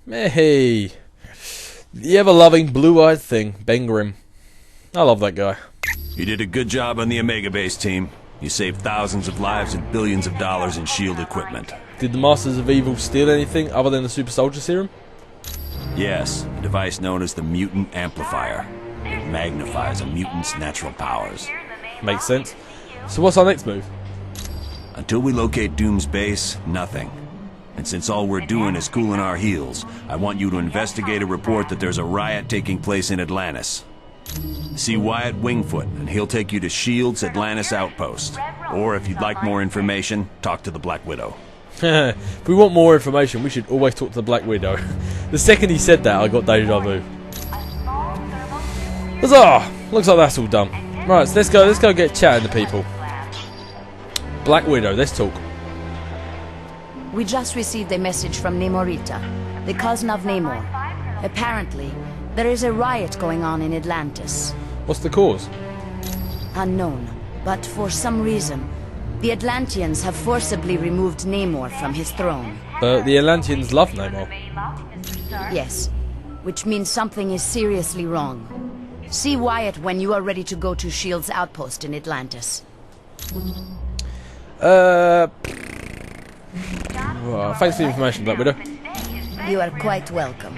Hey, the ever-loving blue-eyed thing, Ben Grimm. I love that guy. You did a good job on the Omega Base team. You saved thousands of lives and billions of dollars in SHIELD equipment. Did the Masters of Evil steal anything other than the Super Soldier Serum? Yes, a device known as the Mutant Amplifier. It magnifies a mutant's natural powers. Makes sense. So what's our next move? Until we locate Doom's base, nothing. And since all we're doing is cooling our heels, I want you to investigate a report that there's a riot taking place in Atlantis. See Wyatt Wingfoot, and he'll take you to SHIELD's Atlantis Outpost. Or if you'd like more information, talk to the Black Widow. If we want more information, we should always talk to the Black Widow. The second he said that, I got deja vu. Huzzah! Looks like that's all done. Right, so let's go get chatting to people. Black Widow, let's talk. We just received a message from Namorita, the cousin of Namor. Apparently, there is a riot going on in Atlantis. What's the cause? Unknown, but for some reason, the Atlanteans have forcibly removed Namor from his throne. But the Atlanteans love Namor. Yes, which means something is seriously wrong. See Wyatt when you are ready to go to SHIELD's outpost in Atlantis. Well, thanks for the information, Black Widow. You are quite welcome.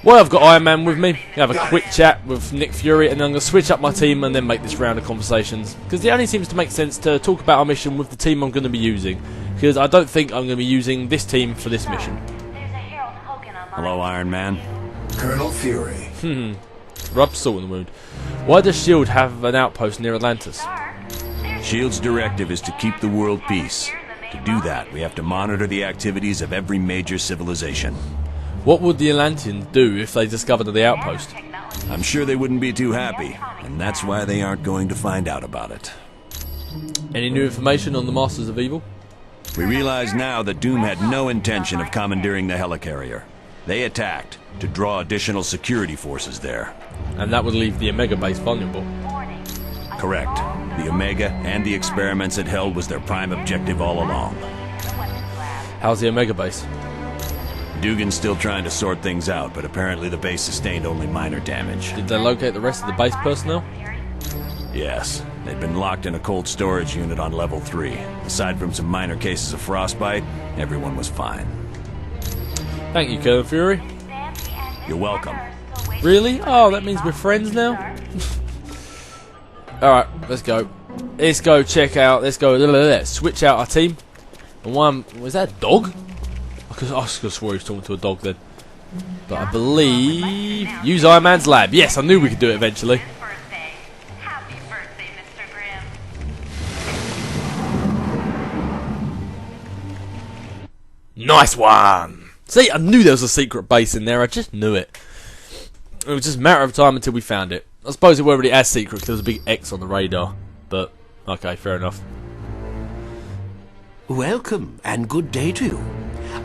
Well, I've got Iron Man with me. Have a quick chat with Nick Fury, and then I'm going to switch up my team and then make this round of conversations. Because it only seems to make sense to talk about our mission with the team I'm going to be using. Because I don't think I'm going to be using this team for this mission. Hello, Iron Man. Colonel Fury. Rub salt in the wound. Why does SHIELD have an outpost near Atlantis? SHIELD's directive is to keep the world peace. To do that, we have to monitor the activities of every major civilization. What would the Atlanteans do if they discovered the outpost? I'm sure they wouldn't be too happy, and that's why they aren't going to find out about it. Any new information on the Masters of Evil? We realize now that Doom had no intention of commandeering the helicarrier. They attacked to draw additional security forces there. And that would leave the Omega base vulnerable. Correct. The Omega and the experiments it held was their prime objective all along. How's the Omega base? Dugan's still trying to sort things out, but apparently the base sustained only minor damage. Did they locate the rest of the base personnel? Yes. They'd been locked in a cold storage unit on level 3. Aside from some minor cases of frostbite, everyone was fine. Thank you, Colonel Fury. You're welcome. Really? Oh, that means we're friends now? Alright, let's go. Let's go check out, let's switch out our team. And one, was that a dog? I could have swore he was talking to a dog then. But I believe... Use Iron Man's lab. Yes, I knew we could do it eventually. Happy birthday, Mr. Grimm. Nice one! See, I knew there was a secret base in there. I just knew it. It was just a matter of time until we found it. I suppose it wasn't really as secret because there was a big X on the radar. But, okay, fair enough. Welcome and good day to you.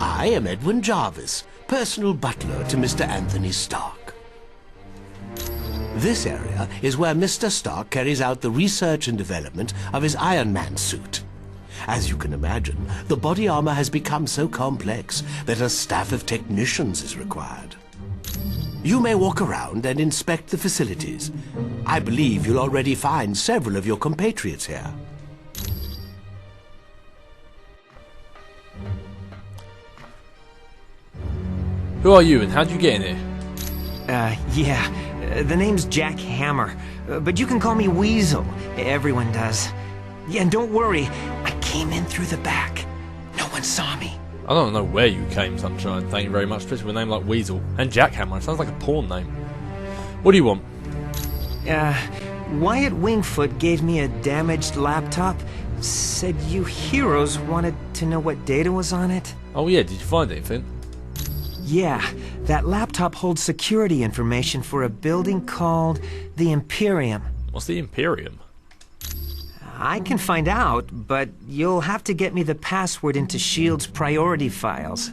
I am Edwin Jarvis, personal butler to Mr. Anthony Stark. This area is where Mr. Stark carries out the research and development of his Iron Man suit. As you can imagine, the body armor has become so complex that a staff of technicians is required. You may walk around and inspect the facilities. I believe you'll already find several of your compatriots here. Who are you and how'd you get in here? The name's Jack Hammer, but you can call me Weasel. Everyone does. Yeah, and don't worry, I came in through the back. No one saw me. I don't know where you came, Sunshine. Thank you very much, especially with a name like Weasel. And Jackhammer, it sounds like a porn name. What do you want? Wyatt Wingfoot gave me a damaged laptop. Said you heroes wanted to know what data was on it. Oh yeah, did you find anything? Yeah, that laptop holds security information for a building called the Imperium. What's the Imperium? I can find out, but you'll have to get me the password into SHIELD's priority files.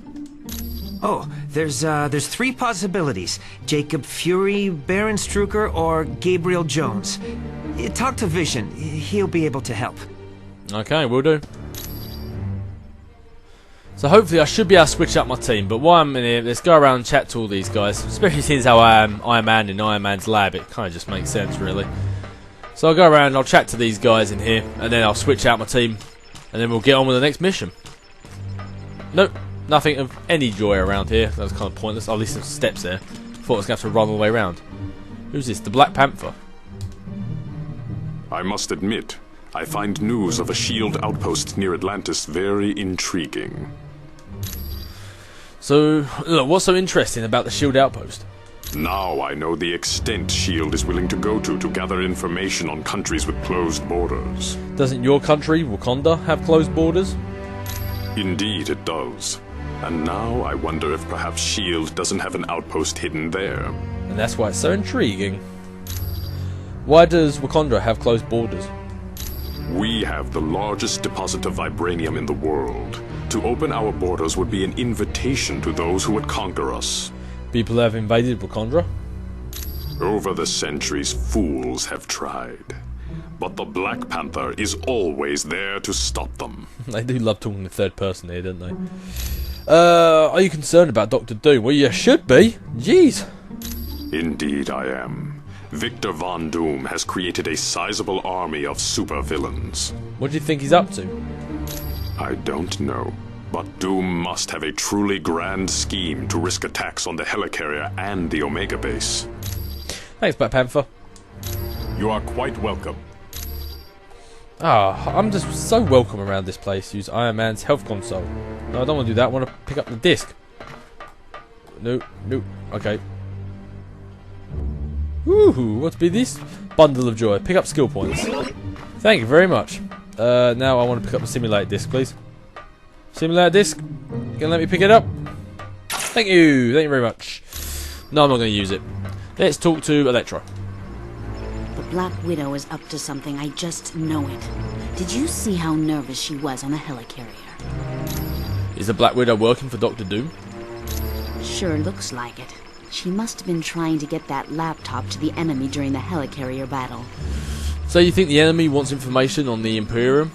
Oh, there's 3 possibilities. Jacob Fury, Baron Strucker, or Gabriel Jones. Talk to Vision. He'll be able to help. Okay, will do. So hopefully I should be able to switch up my team, but while I'm in here, let's go around and chat to all these guys. Especially since how I am Iron Man in Iron Man's lab, it kind of just makes sense, really. So I'll go around and I'll chat to these guys in here, and then I'll switch out my team, and then we'll get on with the next mission. Nope, nothing of any joy around here. That was kind of pointless. Oh, at least some steps there. Thought I was going to have to run all the way around. Who's this? The Black Panther. I must admit, I find news of a SHIELD outpost near Atlantis very intriguing. So, look, what's so interesting about the SHIELD outpost? Now I know the extent SHIELD is willing to go to gather information on countries with closed borders. Doesn't your country, Wakanda, have closed borders? Indeed it does. And now I wonder if perhaps SHIELD doesn't have an outpost hidden there. And that's why it's so intriguing. Why does Wakanda have closed borders? We have the largest deposit of vibranium in the world. To open our borders would be an invitation to those who would conquer us. People have invaded Wakanda? Over the centuries, fools have tried. But the Black Panther is always there to stop them. They do love talking in the third person here, don't they? Are you concerned about Dr. Doom? Well, you should be. Jeez. Indeed I am. Victor Von Doom has created a sizable army of supervillains. What do you think he's up to? I don't know, but Doom must have a truly grand scheme to risk attacks on the helicarrier and the Omega base. Thanks, Black Panther. You are quite welcome. Ah, I'm just so welcome around this place. Use Iron Man's health console. No, I don't want to do that. I want to pick up the disc. No, no. Okay. Ooh, what's be this? Bundle of joy. Pick up skill points. Thank you very much. Now I want to pick up the simulator disc, please. Simulator disc. You gonna let me pick it up? Thank you. Thank you very much. No, I'm not going to use it. Let's talk to Elektra. The Black Widow is up to something, I just know it. Did you see how nervous she was on the helicarrier? Is the Black Widow working for Dr. Doom? Sure looks like it. She must have been trying to get that laptop to the enemy during the helicarrier battle. So you think the enemy wants information on the Imperium?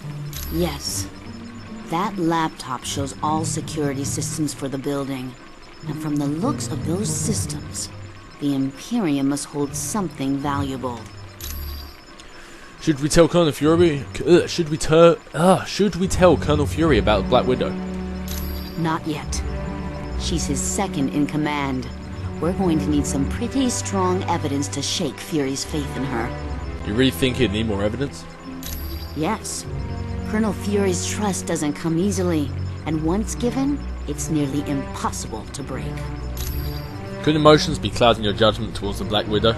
Yes. That laptop shows all security systems for the building. And from the looks of those systems, the Imperium must hold something valuable. Should we tell Colonel Fury? Should we tell Colonel Fury about Black Widow? Not yet. She's his second in command. We're going to need some pretty strong evidence to shake Fury's faith in her. You really think he'd need more evidence? Yes. Colonel Fury's trust doesn't come easily, and once given, it's nearly impossible to break. Could emotions be clouding your judgment towards the Black Widow?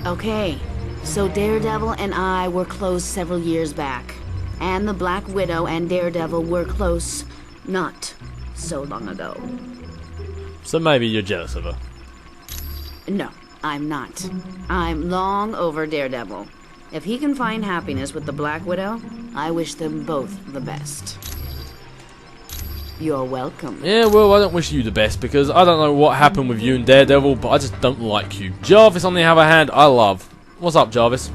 Okay, so Daredevil and I were close several years back. And the Black Widow and Daredevil were close not so long ago. So maybe you're jealous of her. No, I'm not. I'm long over Daredevil. If he can find happiness with the Black Widow, I wish them both the best. You're welcome. Yeah, well, I don't wish you the best, because I don't know what happened with you and Daredevil, but I just don't like you. Jarvis, on the other hand, I love. What's up, Jarvis?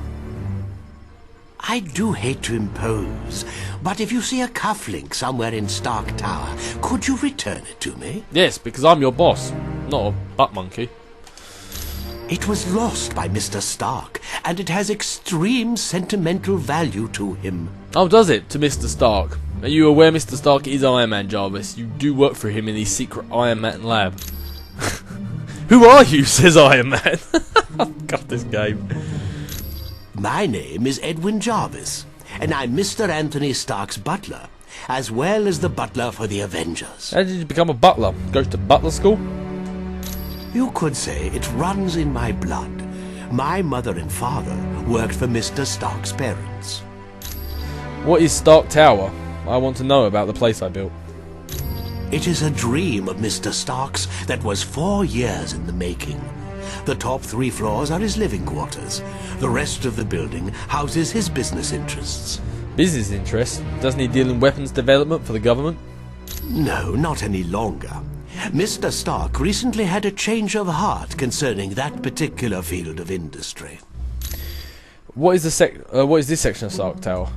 I do hate to impose, but if you see a cufflink somewhere in Stark Tower, could you return it to me? Yes, because I'm your boss, not a butt monkey. It was lost by Mr. Stark, and it has extreme sentimental value to him. Oh, does it? To Mr. Stark. Are you aware Mr. Stark is Iron Man, Jarvis? You do work for him in his secret Iron Man lab. Who are you, says Iron Man. God, this game. My name is Edwin Jarvis, and I'm Mr. Anthony Stark's butler, as well as the butler for the Avengers. How did you become a butler? Go to butler school? You could say it runs in my blood. My mother and father worked for Mr. Stark's parents. What is Stark Tower? I want to know about the place I built. It is a dream of Mr. Stark's that was 4 years in the making. The top 3 floors are his living quarters. The rest of the building houses his business interests. Business interests? Doesn't he deal in weapons development for the government? No, not any longer. Mr. Stark recently had a change of heart concerning that particular field of industry. What is this section of Stark Tower?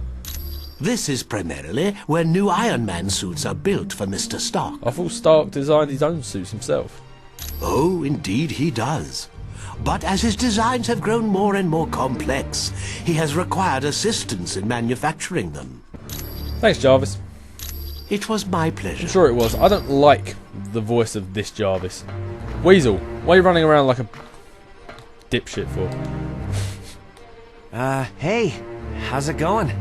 This is primarily where new Iron Man suits are built for Mr. Stark. I thought Stark designed his own suits himself. Oh, indeed he does. But as his designs have grown more and more complex, he has required assistance in manufacturing them. Thanks, Jarvis. It was my pleasure. I'm sure it was. I don't like the voice of this Jarvis. Weasel, why are you running around like a dipshit for? Hey, how's it going?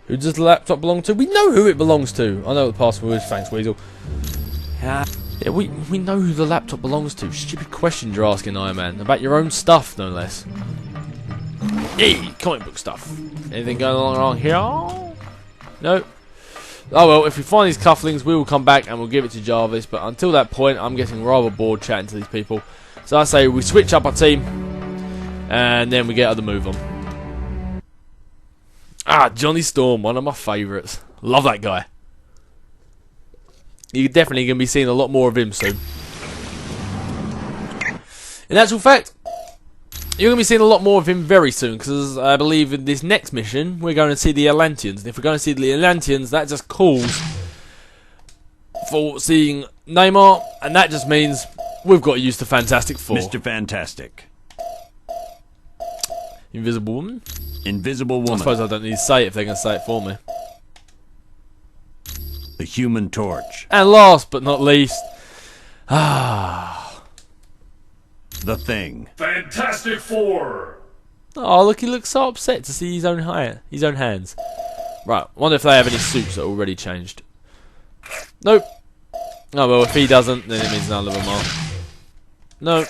Who does the laptop belong to? We know who it belongs to. I know what the password is. Thanks, Weasel. Yeah, we know who the laptop belongs to. Stupid questions you're asking, Iron Man. About your own stuff, no less. Hey, comic book stuff. Anything going on around here? No. Oh well, if we find these cufflinks, we will come back and we'll give it to Jarvis. But until that point, I'm getting rather bored chatting to these people. So I say we switch up our team, and then we get other move on. Ah, Johnny Storm, one of my favourites. Love that guy. You're definitely going to be seeing a lot more of him soon. In actual fact, you're going to be seeing a lot more of him very soon, because I believe in this next mission, we're going to see the Atlanteans. And if we're going to see the Atlanteans, that just calls for seeing Namor, and that just means we've got to use the Fantastic Four. Mr. Fantastic. Invisible Woman? Invisible Woman. I suppose I don't need to say it if they're going to say it for me. The Human Torch. And last but not least, The Thing. Fantastic Four! oh look, he looks so upset to see his own hands. Right, wonder if they have any suits that are already changed. Nope. Oh well, if he doesn't, then it means none of them are. No.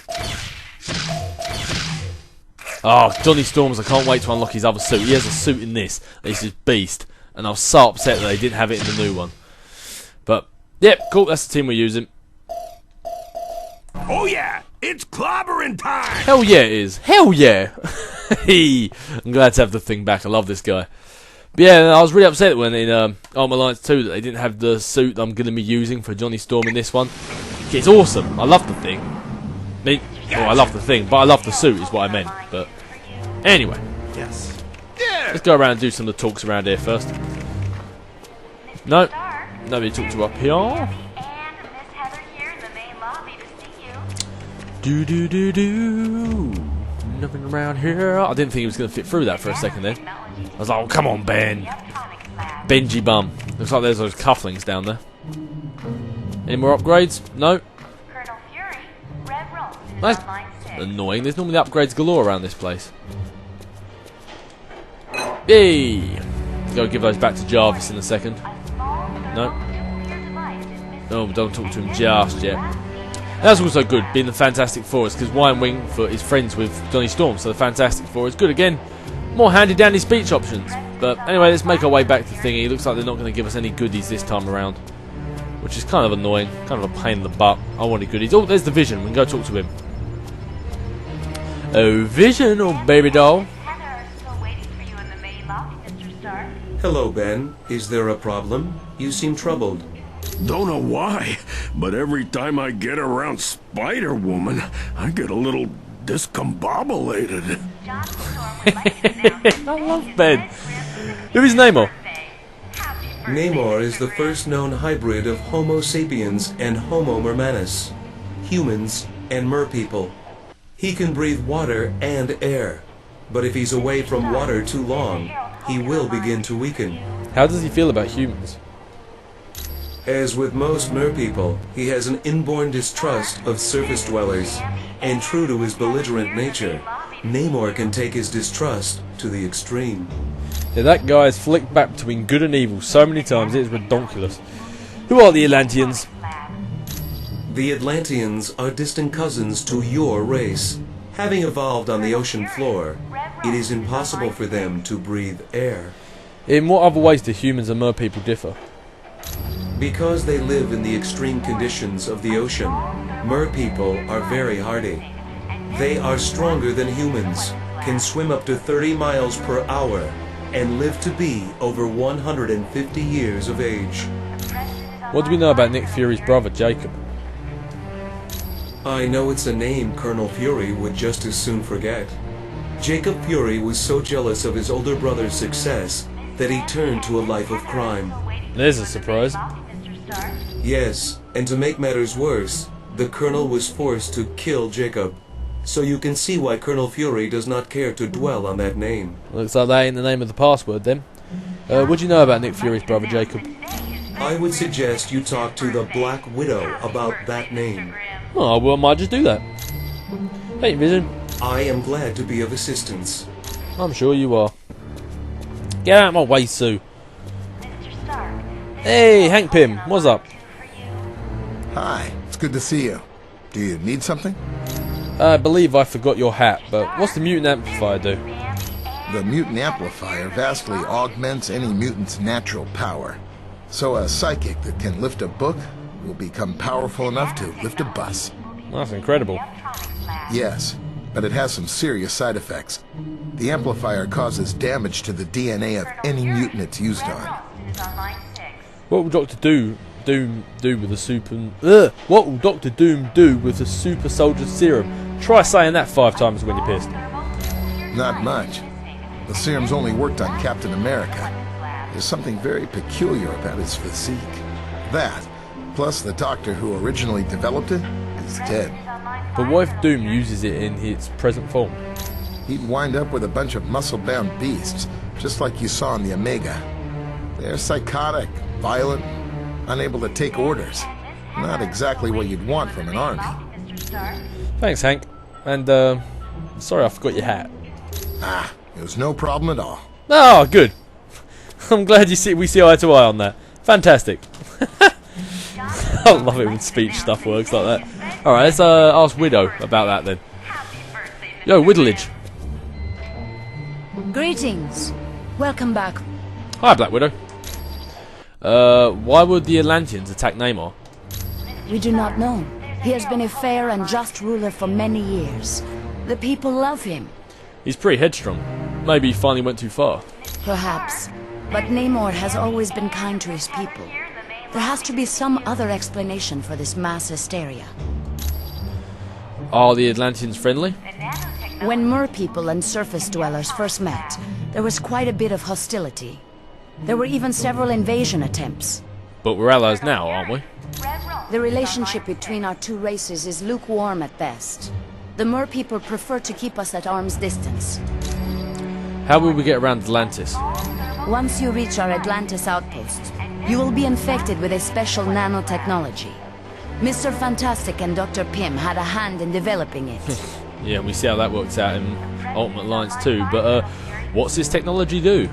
Oh, Johnny Storms, I can't wait to unlock his other suit. He has a suit in this. This is Beast. And I was so upset that they didn't have it in the new one. But, yep, cool, that's the team we're using. Oh yeah! It's clobbering time! Hell yeah it is. Hell yeah! I'm glad to have the thing back. I love this guy. But yeah, I was really upset when in Armor Alliance 2 that they didn't have the suit I'm going to be using for Johnny Storm in this one. It's awesome. I love the thing. Well, I love the thing, but I love the suit is what I meant. But anyway, Yes. let's go around and do some of the talks around here first. No, nobody talks to up here. And Miss Heather here in the main lobby to see you. Do do do do. Nothing around here. I didn't think he was going to fit through that for a second there. I was like, oh, come on, Ben. Benji bum. Looks like there's those cufflinks down there. Any more upgrades? No. Colonel Fury, Red Rose is That's on line 6. annoying. There's normally upgrades galore around this place. Yay! Go give those back to Jarvis in a second. No. Oh, don't talk to him just yet. That's also good, being the Fantastic Four, because Ryan Wingfoot is friends with Johnny Storm, so the Fantastic Four is good again. More handy dandy speech options. But anyway, let's make our way back to Thingy. It looks like they're not going to give us any goodies this time around, which is kind of annoying, kind of a pain in the butt. I wanted goodies. Oh, there's the Vision. We can go talk to him. Oh, Vision, oh baby doll. Heather are still waiting for you in the main lobby, Mr. Stark. Hello, Ben. Is there a problem? You seem troubled. Don't know why, but every time I get around Spider-Woman, I get a little discombobulated. John Storm would like to announce I love Ben. Who is Namor? Happy birthday. Namor is the first known hybrid of Homo sapiens and Homo mermanus, humans and merpeople. He can breathe water and air, but if he's away from water too long, he will begin to weaken. How does he feel about humans? As with most merpeople, he has an inborn distrust of surface dwellers, and true to his belligerent nature, Namor can take his distrust to the extreme. Yeah, that guy has flicked back between good and evil so many times, it is ridiculous. Who are the Atlanteans? The Atlanteans are distant cousins to your race. Having evolved on the ocean floor, it is impossible for them to breathe air. In what other ways do humans and merpeople differ? Because they live in the extreme conditions of the ocean, merpeople are very hardy. They are stronger than humans, can swim up to 30 miles per hour, and live to be over 150 years of age. What do we know about Nick Fury's brother, Jacob? I know it's a name Colonel Fury would just as soon forget. Jacob Fury was so jealous of his older brother's success that he turned to a life of crime. There's a surprise. Yes, and to make matters worse, the Colonel was forced to kill Jacob. So you can see why Colonel Fury does not care to dwell on that name. Looks like that ain't the name of the password then. What do you know about Nick Fury's brother Jacob? I would suggest you talk to the Black Widow about that name. Oh, well, I might just do that. Hey, Vision. I am glad to be of assistance. I'm sure you are. Get out of my way, Sue. Hey, Hank Pym, what's up? Hi, it's good to see you. Do you need something? I believe I forgot your hat, but what's the mutant amplifier do? The mutant amplifier vastly augments any mutant's natural power. So a psychic that can lift a book will become powerful enough to lift a bus. That's incredible. Yes, but it has some serious side effects. The amplifier causes damage to the DNA of any mutant it's used on. What will Doctor Doom do with the super? What will Doctor Doom do with the super soldier serum? Try saying that 5 times when you're pissed. Not much. The serum's only worked on Captain America. There's something very peculiar about his physique. That, plus the doctor who originally developed it, is dead. But what if Doom uses it in its present form? He'd wind up with a bunch of muscle-bound beasts, just like you saw in the Omega. They're psychotic, violent, unable to take orders. Not exactly what you'd want from an army. Thanks, Hank. And, sorry I forgot your hat. Ah, it was no problem at all. Oh, good. I'm glad we see eye to eye on that. Fantastic. I love it when speech stuff works like that. Alright, let's ask Widow about that then. Yo, Whittlage. Greetings. Welcome back. Hi, Black Widow. Why would the Atlanteans attack Namor? We do not know. He has been a fair and just ruler for many years. The people love him. He's pretty headstrong. Maybe he finally went too far. Perhaps. But Namor has always been kind to his people. There has to be some other explanation for this mass hysteria. Are the Atlanteans friendly? When Mer people and surface dwellers first met, there was quite a bit of hostility. There were even several invasion attempts. But we're allies now, aren't we? The relationship between our two races is lukewarm at best. The Mer people prefer to keep us at arm's distance. How will we get around Atlantis? Once you reach our Atlantis outpost, you will be infected with a special nanotechnology. Mr. Fantastic and Dr. Pym had a hand in developing it. Yeah, we see how that works out in Ultimate Alliance 2, but what's this technology do?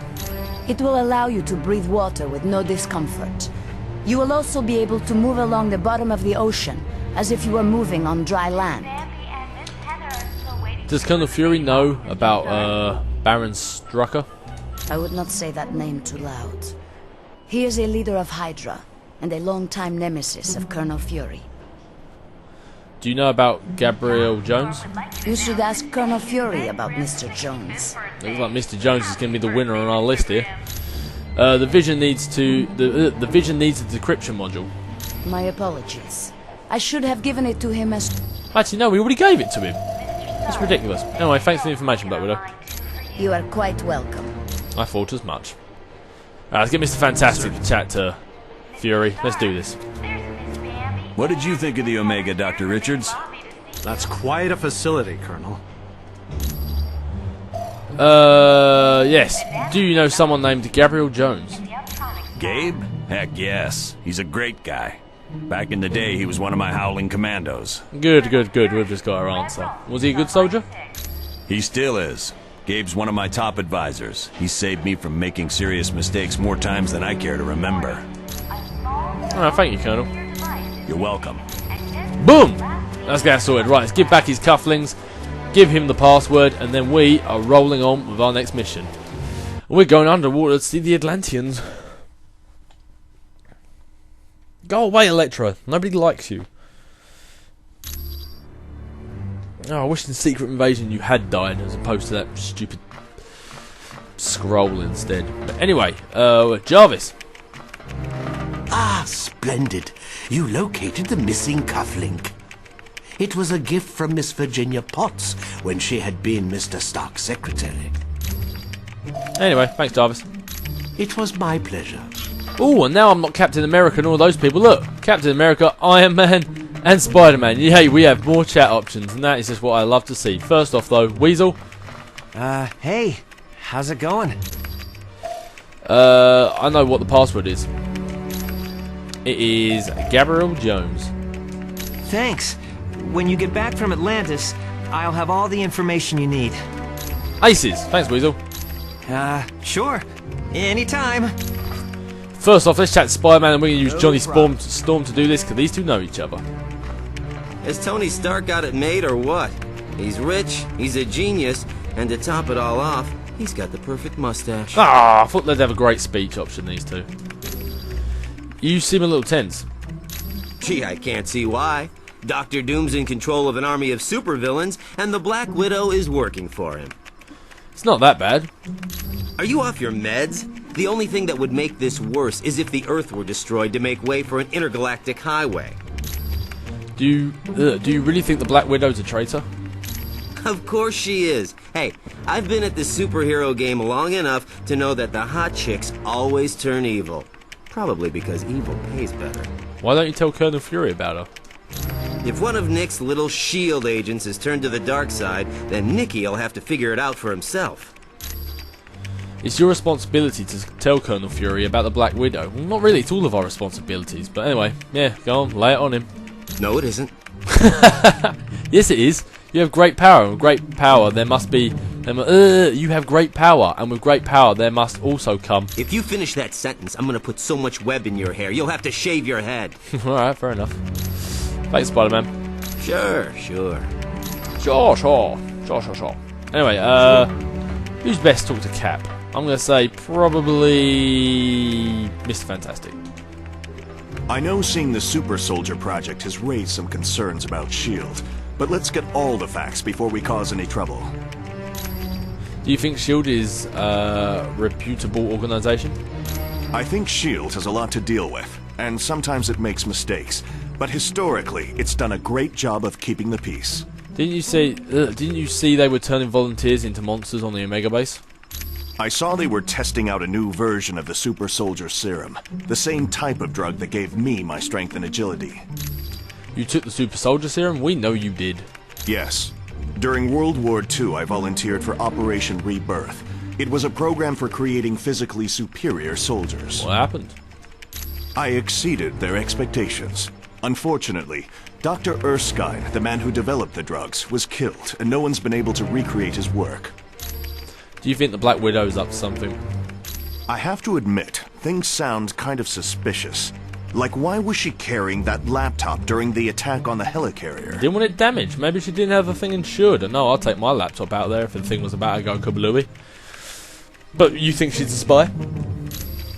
It will allow you to breathe water with no discomfort. You will also be able to move along the bottom of the ocean, as if you were moving on dry land. Does Colonel Fury know about Baron Strucker? I would not say that name too loud. He is a leader of Hydra, and a long-time nemesis of Colonel Fury. Do you know about Gabriel Jones? You should ask Colonel Fury about Mr. Jones. Looks like Mr. Jones is going to be the winner on our list here. The Vision needs the Vision needs a decryption module. My apologies. I should have given it to him as... Actually, no, we already gave it to him. That's ridiculous. Anyway, thanks for the information, Black Widow. You are quite welcome. I thought as much. Let's get Mr. Fantastic to chat to Fury. Let's do this. What did you think of the Omega, Dr. Richards? That's quite a facility, Colonel. Yes. Do you know someone named Gabriel Jones? Gabe? Heck yes. He's a great guy. Back in the day, he was one of my howling commandos. Good. We've just got our answer. Was he a good soldier? He still is. Gabe's one of my top advisors. He saved me from making serious mistakes more times than I care to remember. Thank you, Colonel. You're welcome. Boom! Let's get that sorted. Right, let's give back his cufflinks, give him the password, and then we are rolling on with our next mission. We're going underwater to see the Atlanteans. Go away, Elektra. Nobody likes you. Oh, I wish in Secret Invasion you had died as opposed to that stupid scroll instead. But anyway, Jarvis. Ah, splendid. You located the missing cufflink. It was a gift from Miss Virginia Potts when she had been Mr. Stark's secretary. Anyway, thanks, Jarvis. It was my pleasure. Oh, and now I'm not Captain America and all those people. Look, Captain America, Iron Man, and Spider-Man. Hey, we have more chat options, and that is just what I love to see. First off, though, Weasel. Hey, how's it going? I know what the password is. It is Gabriel Jones. Thanks. When you get back from Atlantis, I'll have all the information you need. Aces. Thanks, Weasel. Sure. Anytime. First off, let's chat to Spider-Man, and we're going to use Johnny Storm to do this, because these two know each other. Has Tony Stark got it made or what? He's rich, he's a genius, and to top it all off, he's got the perfect mustache. Ah, I thought they'd have a great speech option, these two. You seem a little tense. Gee, I can't see why. Dr. Doom's in control of an army of supervillains, and the Black Widow is working for him. It's not that bad. Are you off your meds? The only thing that would make this worse is if the Earth were destroyed to make way for an intergalactic highway. Do you really think the Black Widow's a traitor? Of course she is. Hey, I've been at the superhero game long enough to know that the hot chicks always turn evil. Probably because evil pays better. Why don't you tell Colonel Fury about her? If one of Nick's little S.H.I.E.L.D. agents is turned to the dark side, then Nicky'll have to figure it out for himself. It's your responsibility to tell Colonel Fury about the Black Widow. Well, not really, it's all of our responsibilities. But anyway, yeah, go on, lay it on him. No, it isn't. Yes, it is. You have great power, and with great power there must be... you have great power, and with great power there must also come... If you finish that sentence, I'm gonna put so much web in your hair, you'll have to shave your head. Alright, fair enough. Thanks, Spider-Man. Sure. Anyway, who's best to talk to Cap? I'm going to say probably Mr. Fantastic. I know seeing the Super Soldier Project has raised some concerns about S.H.I.E.L.D., but let's get all the facts before we cause any trouble. Do you think S.H.I.E.L.D. is a reputable organization? I think S.H.I.E.L.D. has a lot to deal with, and sometimes it makes mistakes. But historically, it's done a great job of keeping the peace. Didn't you see they were turning volunteers into monsters on the Omega base? I saw they were testing out a new version of the Super Soldier Serum, the same type of drug that gave me my strength and agility. You took the Super Soldier Serum? We know you did. Yes. During World War II, I volunteered for Operation Rebirth. It was a program for creating physically superior soldiers. What happened? I exceeded their expectations. Unfortunately, Dr. Erskine, the man who developed the drugs, was killed, and no one's been able to recreate his work. Do you think the Black Widow's up to something? I have to admit, things sound kind of suspicious. Like, why was she carrying that laptop during the attack on the helicarrier? Didn't want it damaged. Maybe she didn't have the thing insured. And no, I'll take my laptop out there if the thing was about to go kablooey. But you think she's a spy?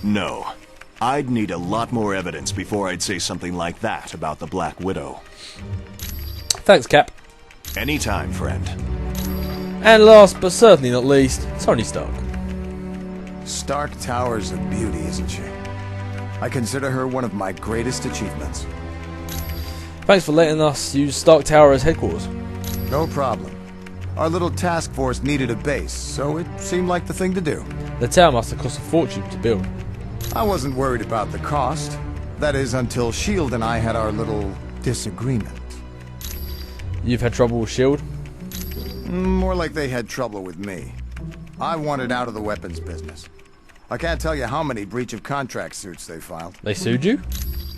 No. I'd need a lot more evidence before I'd say something like that about the Black Widow. Thanks, Cap. Anytime, friend. And last but certainly not least, Tony Stark. Stark Tower's a beauty, isn't she? I consider her one of my greatest achievements. Thanks for letting us use Stark Tower as headquarters. No problem. Our little task force needed a base, so it seemed like the thing to do. The tower must have cost a fortune to build. I wasn't worried about the cost. That is, until S.H.I.E.L.D. and I had our little disagreement. You've had trouble with S.H.I.E.L.D.? More like they had trouble with me. I wanted out of the weapons business. I can't tell you how many breach of contract suits they filed. They sued you?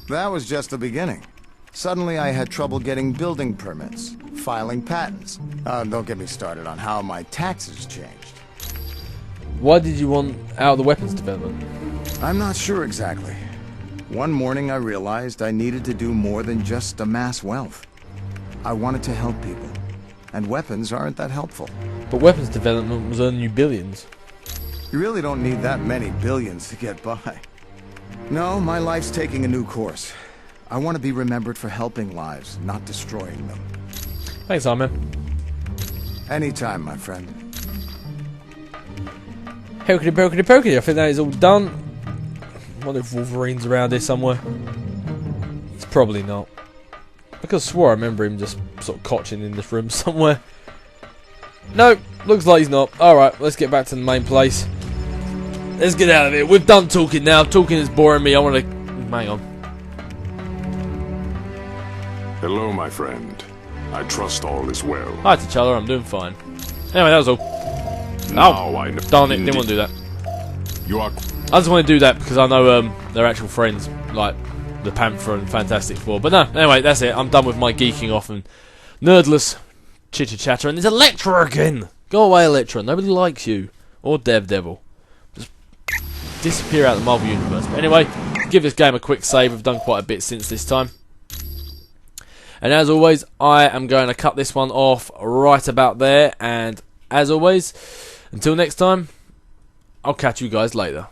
That was just the beginning. Suddenly I had trouble getting building permits, filing patents. Don't get me started on how my taxes changed. Why did you want out of the weapons development? I'm not sure exactly. One morning I realized I needed to do more than just amass wealth. I wanted to help people, and weapons aren't that helpful. But weapons development was earning you billions. You really don't need that many billions to get by. No, my life's taking a new course. I want to be remembered for helping lives, not destroying them. Thanks, Iron. Anytime, my friend. Hokey pokey pokey, I think that is all done. I wonder if Wolverine's around here somewhere. He's probably not. I could have swore I remember him just sort of cotching in this room somewhere. No, looks like he's not. Alright, let's get back to the main place. let's get out of it. We've done talking now. Talking is boring me. I want to... Hang on. Hello, my friend. I trust all is well. Hi, T'Challa. I'm doing fine. Anyway, that was all. Now I know. Darn it. Didn't want to do that. You are... I just want to do that because I know they're actual friends, like the Panther and Fantastic Four. But no, anyway, that's it. I'm done with my geeking off and nerdless chitter-chatter. And there's Elektra again! Go away, Elektra. Nobody likes you. Or Devil. Just disappear out of the Marvel Universe. But anyway, give this game a quick save. We've done quite a bit since this time. And as always, I am going to cut this one off right about there. And as always, until next time, I'll catch you guys later.